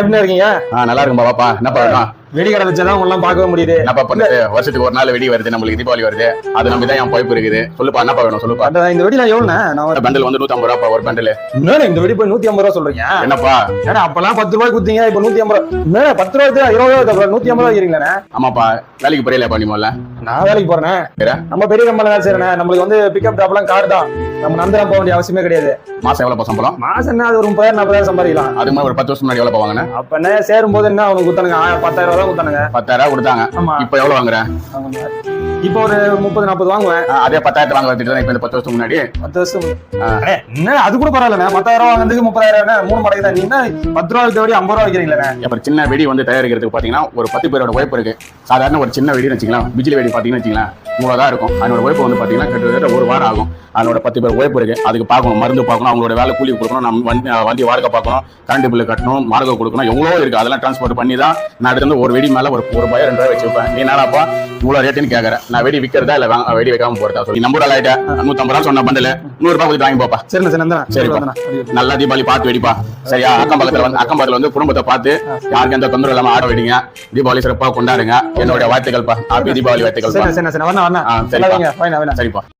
எப்படி இருக்கீங்க? நல்லா இருக்கும்பா. பாப்பா என்னப்பா வேணும்? வெடி கடை வச்சாதான் உங்களாம் பார்க்க முடியுது. என்னப்பா பண்ணுது? வருஷத்துக்கு ஒரு நாள் வெடி வருது, நம்மளுக்கு தீபாவளி வருது. அது நம்பி தான் என் பொய்ப்பு இருக்குது. சொல்லுப்பா என்னப்பா வேணும் சொல்லுப்பா. இந்த வெடிலாம் எவ்வளோண்ணே? நான் பண்டல் வந்து 150 ரூபா ஒரு பண்டல். இன்னும் இந்த வெடி போய் 150 ரூபா சொல்றீங்க? என்னப்பா ஏன்னா அப்பெல்லாம் 10 ரூபாய் குடுத்தீங்க, இப்ப 150 ரூபா. 10 ரூபாய் 20 ரூபாய் 150 ரூபாய் வைக்கிறீங்களே? ஆமாப்பா, வேலைக்கு போறீங்களா நீ முதல்ல? நான் வேலைக்கு போறேன். நம்ம பெரிய கம்பெனி வேலை செய்யறேன். நம்மளுக்கு வந்து பிக்கப் டாப்லாம் கார் தான். நம்ம நந்தரம் போக வேண்டிய அவசியமே கிடையாது. மாசம் எவ்வளவு சம்பளம்? மாசம் என்ன, அது ஒரு 30,000 40,000 சம்பாதிக்கலாம். அது மாதிரி ஒரு 10 வருஷம் முன்னாடி எவ்வளவு வாங்கினேன்? அப்ப என்ன சேரும் போது என்ன அவனுக்கு குத்தானுங்க? 10,000 ரூபாய் தான் குத்தானுங்க. 10,000 ரூபாய் கொடுத்தாங்க. ஆமா. இப்ப எவ்வளவு வாங்குறேன்? இப்ப ஒரு 30-40 வாங்குவேன். அதே 10,000 வாங்க வச்சுட்டு இப்ப இந்த 10 வருஷத்துக்கு முன்னாடி 10 வருஷம் என்ன அது கூட பரவாயில்ல. 10,000 ரூபாய் வாங்குறதுக்கு 30,000 3 மடங்கு தான். நீ என்ன 10 ரூபாய் வெடி 50 ரூபாய் வைக்கிறீங்களே? அப்புறம் சின்ன வெடி வந்து தயாரிக்கிறதுக்கு பாத்தீங்கன்னா ஒரு 10 பேரோட உழைப்பு இருக்கு. சாதாரண ஒரு சின்ன வெடி வச்சுக்கலாம், பிஜிலி வெடி பாத்தீங்கன்னா வச்சுக்கலாம் இவ்வளவுதான் இருக்கும். அதனோட உழைப்பு வந்து பாத்தீங்கன்னா கிட்டத்தட்ட ஒரு வாரம் ஆகும். அதனோட 10 பேர் உழைப்பு இருக்கு. அதுக்கு பார்க்கணும், மருந்து பார்க்கணும், அவங்களோட வேலை கூலி கொடுக்கணும், நம்ம வண்டி வாடகை பார்க்கணும், கரண்ட் பில்லு கட்டணும், மார்க்கை கொடுக்கணும், எவ்வளோ இருக்கு. அதெல்லாம் டிரான்ஸ்போர்ட் பண்ணி தான் நான் எடுத்து ஒரு வெடி மேல ஒரு ரூபாய் 2 ரூபாய் வச்சிருப்பேன். நீ என்னப்பா இவ்வளவு ரேட்டுன்னு கேட்கறேன்? நான் வெடி விற்கிறதா இல்ல வெடி வைக்காம போறதா? சொல்லி நம்பர் ஆயிட்டா 150 ரூபா சொன்ன பண்டல 100 ரூபாய் கொடுத்து வாங்கி போப்பா. சரிப்பா, நல்லா தீபாவளி பார்த்து வெடிப்பா. சரியா? அக்கம் பக்கத்துல வந்து குடும்பத்தை பார்த்து யாருக்கு எந்த தொந்தரவு இல்லாம ஆட வெடிங்க. தீபாவளி சிறப்பாக கொண்டாடுங்க. என்னோட வாழ்த்துக்கள்ப்பா. ஹாப்பி தீபாவளி வாழ்த்துக்கள். சரிப்பா. சரிப்பா.